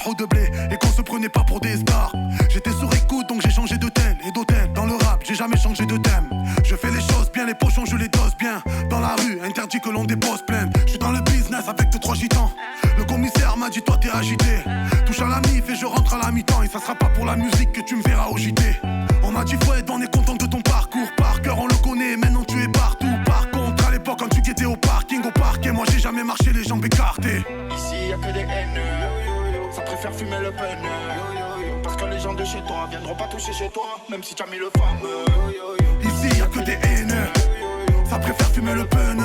haut de blé et qu'on se prenait pas pour des stars. J'étais sur écoute donc j'ai changé de tel et d'hôtel. Dans le rap j'ai jamais changé de thème. Je fais les choses bien, les pochons je les dose bien. Dans la rue interdit que l'on dépose plainte. Je suis dans le business avec 2-3 gitans. Le commissaire m'a dit toi t'es agité. Touche à la mif et je rentre à la mi-temps. Et ça sera pas pour la musique que tu me verras au JT. On m'a dit Foued, on est content de ton parcours. Par cœur on le connaît, maintenant tu es partout. Par contre à l'époque quand tu guettais au parking, au parquet, moi j'ai jamais marché les jambes écartées. Ici y'a que des haineux, ça préfère fumer le pneu. Parce que les gens de chez toi viendront pas toucher chez toi, même si tu as mis le fameux. Ici y'a que des haineux, ça préfère fumer le pneu.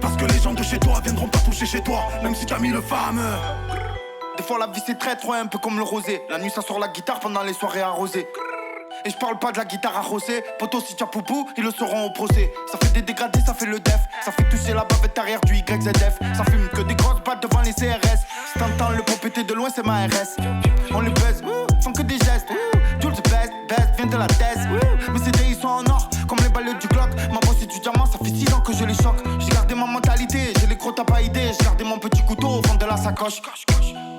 Parce que les gens de chez toi viendront pas toucher chez toi, même si tu as mis le fameux. Des fois la vie c'est très trop un peu comme le rosé. La nuit ça sort la guitare pendant les soirées arrosées. Et je parle pas de la guitare arrosée. Poto si tu as poupou, ils le sauront au procès. Ça fait des dégradés, ça fait le def. Ça fait toucher la bavette arrière du YZF. Ça fume que des grosses battes devant les CRS. Si t'entends le pop péter de loin c'est ma RS. On les baise, font que des gestes. Jules the best, vient de la thèse. Mes CD ils sont en or, comme les balles du Glock. Ma bosse c'est du diamant, ça fait 6 ans que je les choque. J'ai gardé ma mentalité, j'ai les crocs t'as pas idée. J'ai gardé mon petit couteau au fond de la sacoche.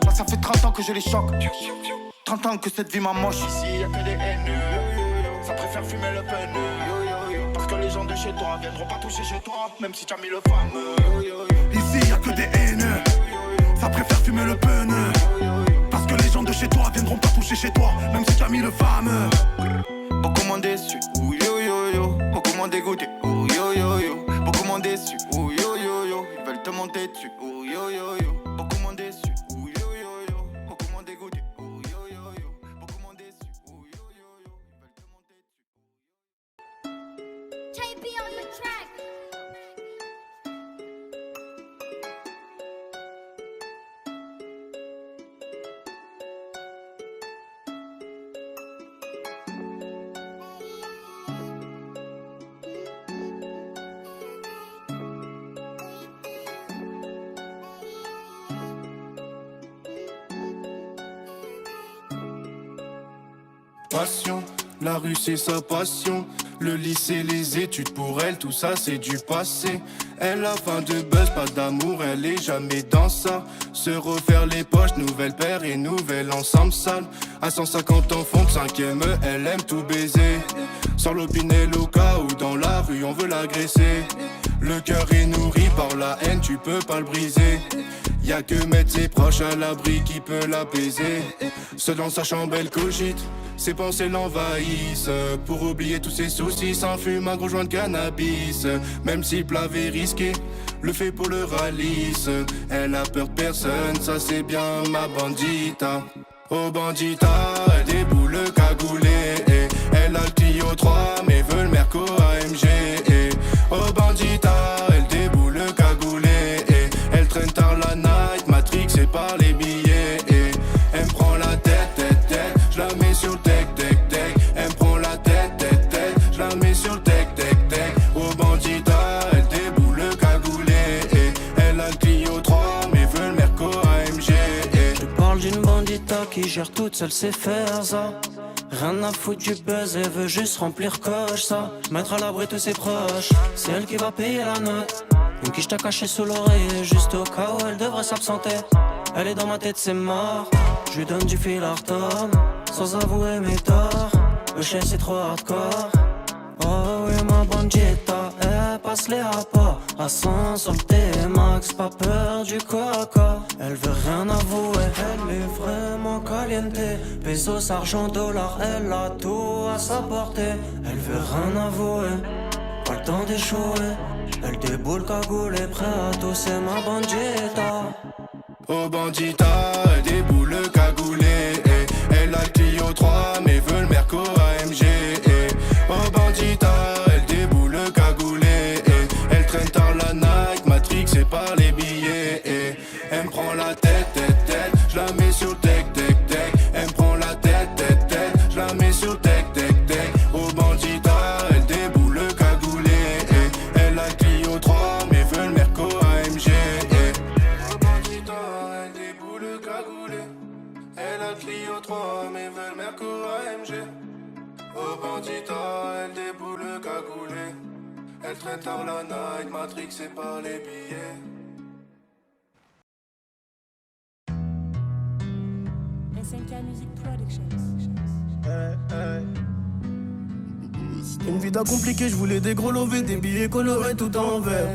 Là ça fait 30 ans que je les choque. 30 ans que cette vie m'amoche. Ici y'a que des haineux, ça préfère fumer le pneu. Parce que les gens de chez toi viendront pas toucher chez toi, même si tu as mis le fameux. Ici y'a que des haineux, ça préfère fumer le pneu. Parce que les gens de chez toi viendront pas toucher chez toi, même si tu as mis le fameux. Beaucoup m'ont déçu, ouh yo yo yo. Beaucoup m'ont dégoûté, ouh yo yo yo. Beaucoup m'ont déçu, ouh yo yo yo. Ils veulent te monter dessus, ouh yo yo yo. Beaucoup m'ont déçu. Passion, la rue c'est sa passion. Le lycée, les études pour elle, tout ça c'est du passé. Elle a faim de buzz, pas d'amour, elle est jamais dans ça. Se refaire les poches, nouvelle paire et nouvel ensemble sale. À 150 ans fond de 5ème, elle aime tout baiser. Sans l'opinel au cas où dans la rue on veut l'agresser. Le cœur est nourri par la haine, tu peux pas le briser. Y'a que mettre ses proches à l'abri qui peut l'apaiser. Seule dans sa chambre elle cogite, ses pensées l'envahissent. Pour oublier tous ses soucis, s'enfume un gros joint de cannabis. Même si le plat est risqué, le fait pour le ralice. Elle a peur de personne, ça c'est bien ma bandita. Oh bandita, elle déboule cagoulée. Elle a le Clio 3 mais veut le Merco AMG. Oh bandita, elle déboule cagoulée. Elle traîne tard la night, matrixée par les billets. Elle me prend la tête, je la mets sur le tech. Elle me prend la tête, je la mets sur le tech. Oh bandita, elle déboule cagoulée. Elle a le Clio 3 mais veut le Merco AMG. Je parle d'une bandita qui gère toute seule ses faire ça. Rien à foutre du buzz, elle veut juste remplir coche ça. Mettre à l'abri tous ses proches, c'est elle qui va payer la note. Une quiche t'a caché sous l'oreille, juste au cas où elle devrait s'absenter. Elle est dans ma tête, c'est mort. Je lui donne du fil à retordre, sans avouer mes torts. Le chien c'est trop hardcore. Oh oui ma bandita, elle passe les rapports à 100 sur le T-Max, pas peur du coca. Elle veut rien avouer, elle est vraiment caliente. Pesos, argent, dollars, elle a tout à sa portée. Elle veut rien avouer, pas le temps d'échouer. Elle déboule cagoulée, prêt à tout, c'est ma bandita. Oh bandita, elle déboule cagoulée. Elle a le Clio 3 mais veut le Merco AMG. Oh bandita, elle déboule cagoulée. Elle traîne tard la night, matrixée par les billets. Elle me prend la tête, je la mets sur le tech. Elle me prend la tête, je la mets sur le tech. Oh bandita, elle déboule cagoulée. Elle a le Clio 3 mais veut le Merco AMG. Oh bandita, elle déboule cagoulée. Elle a le Clio 3 mais veut le Merco AMG. Oh bandita, elle déboule cagoulée. Elle traîne tard la night, matrixée par les billets. Une vie compliquée, je voulais des gros lovés, des billets colorés tout en vert.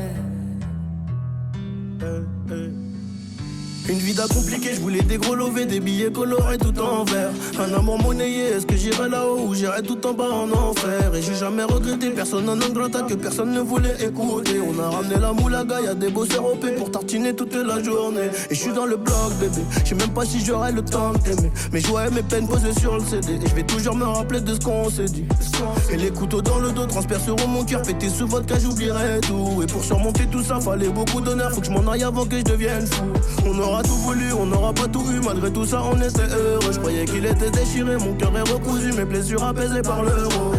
Une vie compliquée, je voulais des gros lovés, des billets colorés tout en vert. Un amour monnayé, est-ce que j'irai là-haut ou j'irai tout en bas en enfer? Et j'ai jamais regretté, personne en ingrata que personne ne voulait écouter. On a ramené la moulaga, y'a des bosseurs au P pour tartiner toute la journée. Et je suis dans le bloc bébé, je sais même pas si j'aurai le temps de t'aimer. Mes joies et mes peines posées sur le CD. Et je vais toujours me rappeler de ce qu'on s'est dit. Et les couteaux dans le dos transperceront mon cœur. Pété sous vodka, j'oublierai tout. Et pour surmonter tout ça, fallait beaucoup d'honneur. Faut que je m'en aille avant que je devienne fou. On aura tout voulu, on n'aura pas tout eu. Malgré tout ça, on était heureux. Je croyais qu'il était déchiré, mon cœur est recousu. Mes blessures apaisées par l'euro.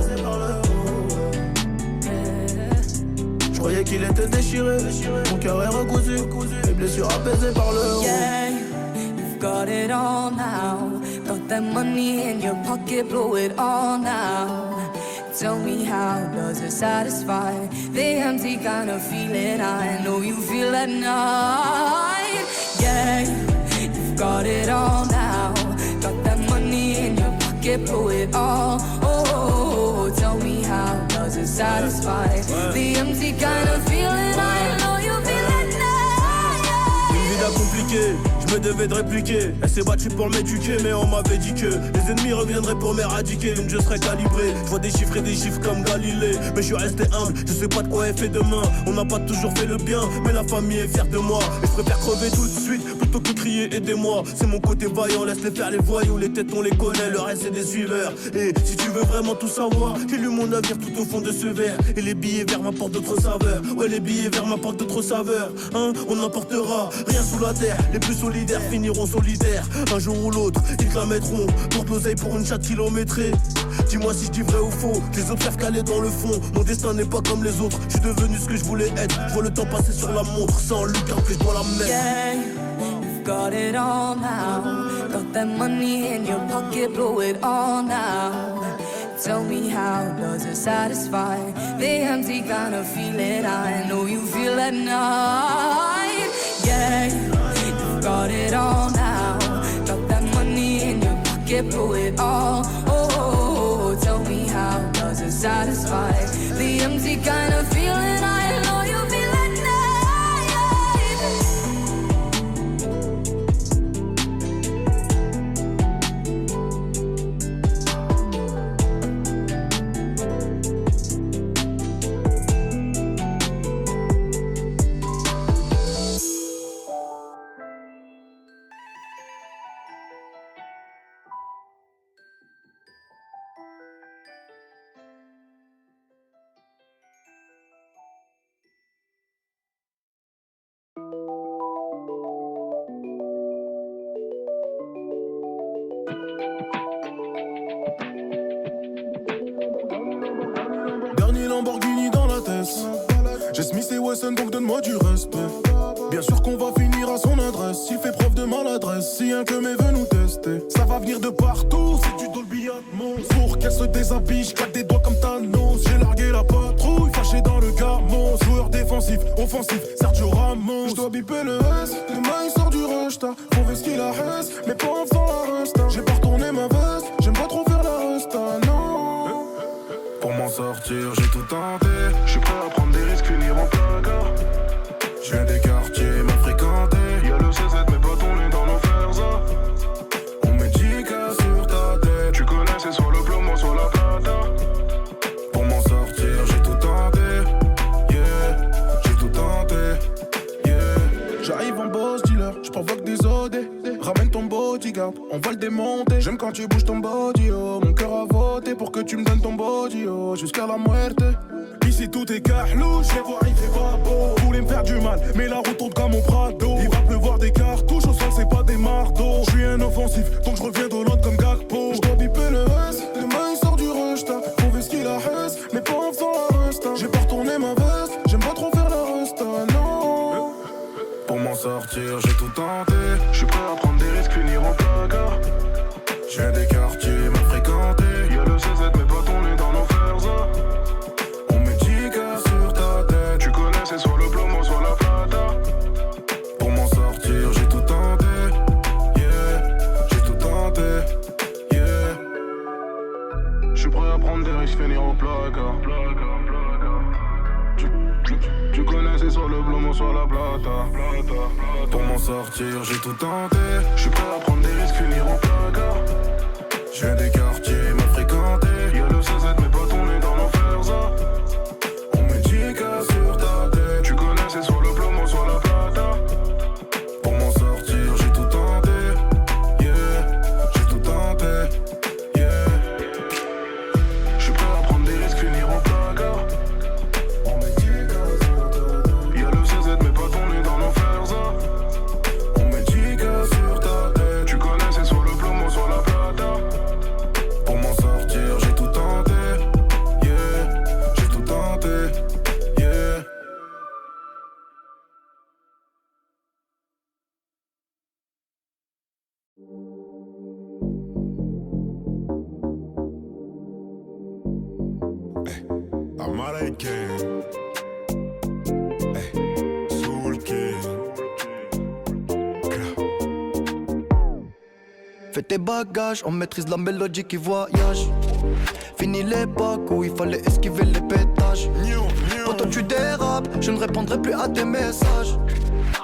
Je croyais qu'il était déchiré, mon cœur est recousu. Mes blessures apaisées par l'euro. Yeah, you've got it all now. Got that money in your pocket, blow it all now. Tell me how does it satisfy the empty kind of feeling I know you feel at night. Yeah, you've got it all now. Got that money in your pocket, blow it all. Oh, tell me how does it satisfy the empty kind of feeling I know you feel at night. Une vie compliquée, je me devais de répliquer. Elle s'est battue pour m'éduquer, mais on m'avait dit que les ennemis reviendraient pour m'éradiquer. Donc je serais calibré, je vois des chiffres et des chiffres comme Galilée. Mais je suis resté humble, je sais pas de quoi est fait demain. On n'a pas toujours fait le bien, mais la famille est fière de moi. Et je préfère crever tout de suite, plutôt que crier aidez-moi. C'est mon côté vaillant, laisse-les faire les voyous. Les têtes on les connaît, le reste c'est des suiveurs. Et si tu veux vraiment tout savoir, j'ai lu mon navire tout au fond de ce verre. Et les billets vers m'apportent d'autres saveurs. Ouais, les billets vers m'apportent d'autres saveurs. Hein, on n'emportera rien sous la terre. Les plus solidaires finiront solidaires. Un jour ou l'autre, ils te la mettront. Pour de l'oseille pour une chatte kilométrée. Dis-moi si je dis vrai ou faux. Je les observe calés dans le fond. Mon destin n'est pas comme les autres. Je suis devenu ce que je voulais être. Je vois le temps passer sur la montre. Sans Lucas que je dois la mettre. Yeah, you've got it all now. Got that money in your pocket, blow it all now. Tell me how does it satisfy the empty kind of feeling I know you feel at night. Yeah, you've got it all now. Got that money in your pocket, blow it all. Oh, tell me how does it satisfy the empty kind of feeling I know you feel at night. Dernier Lamborghini dans la tête. J'ai Smith et Wesson donc donne-moi du respect. Bien sûr qu'on va finir à son adresse. S'il fait preuve de maladresse, si un que m'est veut nous tester. Ça va venir de partout, c'est du Dolby Atmos. Pour qu'elle se déshabille, j'claque des doigts comme Thanos. J'ai largué la patrouille, fâché dans le gamos. Joueur défensif, offensif, Sergio Ramos. J'dois biper le S, demain il sort du rush. T'as prouvé ce qu'il a reste, mais pas en faisant la resta. J'ai pas retourné ma veste, j'aime pas trop faire la resta, non. Pour m'en sortir, j'ai tout tenté. J'suis prêt à prendre des risques, finir en placard. J'viens des quartiers mal fréquentés. Y'a le CZ, mais pas tourné dans nos Versa. On met 10K sur ta tête. Tu connais, c'est soit le plomo, soit la plata. Pour m'en sortir, j'ai tout tenté. Yeah, j'ai tout tenté. Yeah. J'arrive en boss dealer, j'provoque des OD. Ramène ton bodyguard, on va le démonter. J'aime quand tu bouges ton body, oh. Mon cœur a voté pour que tu me donnes ton body, oh. Jusqu'à la muerte. Ici tout est carlou, je les vois, il fait pas beau. Voulez me faire du mal, mais la route tourne comme mon Prado. Il va pleuvoir des cartouches, au sol c'est pas des marteaux. Je suis un offensif, donc je reviens de l'autre comme Gakpo. Je dois biper le S, demain il sort du rush. T'as prouvé ce qu'il a reste, mais pas en faisant la resta. J'ai pas retourné ma veste, j'aime pas trop faire la resta, non. Pour m'en sortir, j'ai tout tenté. Je suis prêt à prendre des risques, finir en placard. J'ai des quartiers mal fréquentés. Y'a le CZ, mais pas tourné dans nos Versa. Sur ta tête, tu connais, c'est soit le plomo, soit la plata. Pour m'en sortir, j'ai tout tenté. Yeah, j'ai tout tenté. J'suis prêt à prendre des risques, finir au placard. Tu connais, c'est soit le blanc, soit la plata. Pour m'en sortir, j'ai tout tenté. J'suis prêt à prendre des risques, finir au placard. J'viens des quartiers mal fréquentés. Y'a le 16 mais pas tourné dans l'enfer, ça. On me dit qu'à sur ta tête. Tu connais, c'est soit le blanc, soit la plata. Pour m'en sortir, j'ai tout tenté. Yeah, j'ai tout tenté. Yeah. J'suis prêt à prendre des risques, finir au placard. On me dit qu'à sur ta tête. Y'a le 16 mais pas tourné dans l'enfer, ça. On me dit qu'à sur ta tête. Tu connais, c'est soit le blanc, soit la plata. Pour m'en sortir, j'ai tout tenté. Yeah, j'ai tout tenté. Yeah. Amara King. Soul King. Fais tes bagages, on maîtrise la mélodie qui voyage. Fini l'époque où il fallait esquiver les pétages. Quand tu dérapes, je ne répondrai plus à tes messages.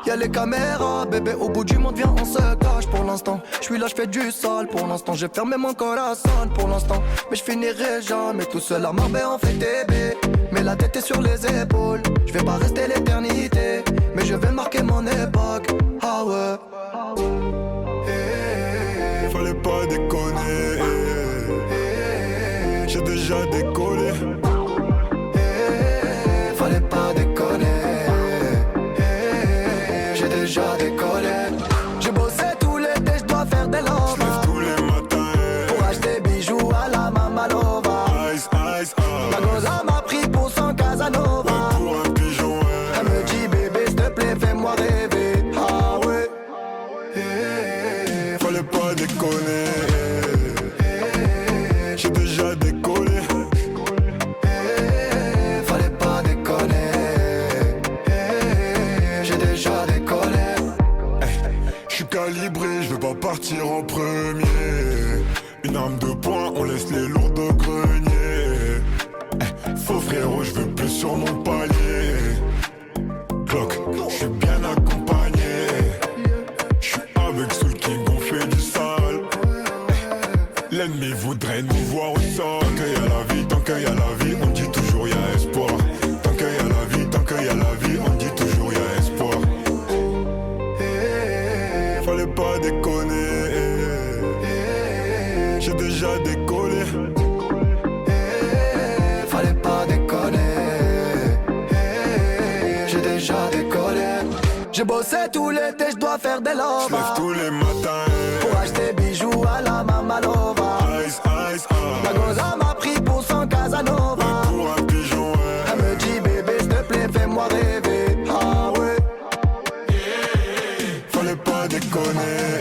Y'a les caméras, bébé, au bout du monde, viens, on se cache. Pour l'instant, je suis là, je fais du sale. Pour l'instant, j'ai fermé mon corazon. Pour l'instant, mais je finirai jamais tout seul à Marbella, on fait TB. Mais la tête est sur les épaules. Je vais pas rester l'éternité, mais je vais marquer mon époque. Ah ouais. Fallait pas déconner. J'ai déjà décollé. Fallait pas déconner. J'ai déjà décollé. J'ai bossé tout l'été, je dois faire des lovas. J'lève tous les matins pour acheter bijoux à la Mamalova. Ice, ice, La goza m'a pris pour son Casanova. pour un pigeon, Elle me dit bébé s'il te plaît fais-moi rêver. Ah ouais. Fallait pas déconner. J'ai déjà décollé. Fallait pas déconner. J'ai déjà décollé. J'suis calibré, j'veux pas partir en premier. Une arme de poing, on laisse les lourds de grenier. Faux frérot, j'veux plus sur mon palier. Clock, j'suis bien accompagné. J'suis avec Soul King, on fait du sale. L'ennemi voudrait nous voir au sol. Tant qu'il y a la vie, tant qu'il y a la vie, on dit toujours y'a espoir. Tant qu'il y a la vie, tant qu'il y a la vie, on dit toujours y'a espoir. Fallait pas déconner. J'ai déjà décollé. Fallait pas déconner. J'ai déjà décollé. J'ai bossé tout l'été, je dois faire des J'lève lovas. tous les matins. Pour acheter bijoux à la Mamalova. Ice, ice, La goza m'a pris pour son Casanova. pour un pigeon, Elle me dit bébé s'il te plaît fais-moi rêver. Ah ouais. Fallait pas déconner.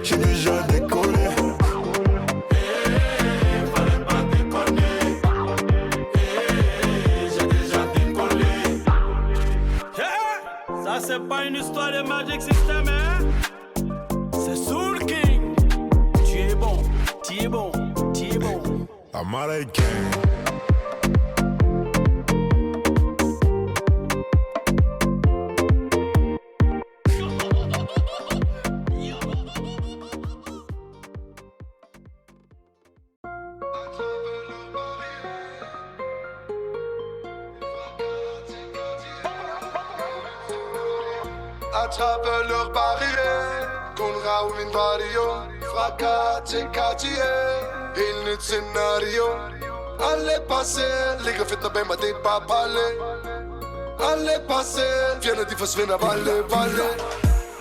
J'ai déjà décollé. Fallait pas déconner. J'ai déjà décollé. Ça c'est pas une histoire de Magic System, hein. C'est Soul King. Tu es bon, tu es bon, tu es bon. Amara King. À travers leurs barrières, Konra ou Minvario, Fracas, quartier, il n'est scénario. Allez passer, les gars faites bien, ma t'es pas parler. Allez passer, viens de diffus, viens avaler, valer.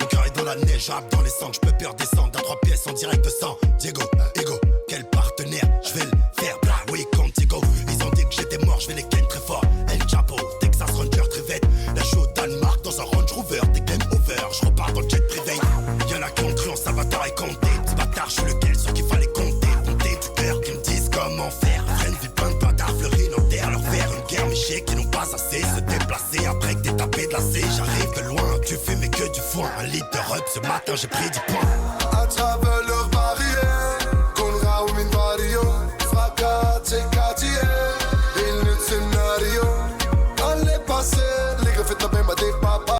Mon cœur est dans la neige, rap dans les sangs, j'peux peur descendre à 3 pièces en direct de sang. Diego, ego, quel partenaire, j'vais le faire, bla, oui, Contigo. Ils ont dit que j'étais mort, j'vais les ken très fort. El Chapo, Texas Ranger, Trivette, la show Danemark dans un Range Rover, des game over, j'repars dans le jet privé. Y'en a qui ont cru en Salvatore et Comté, petit bâtard, j'suis lequel, ceux qu'il fallait compter, compter du cœur, qui me disent comment faire. Freine vie plein de bâtards fleuris dans terre, leur faire une guerre, mais chier qui n'ont pas assez se déplacer après que t'es tapé de la C. J'arrive de loin, tu fais mais que du foin, un litre de rub, ce matin j'ai pris 10 points. À travers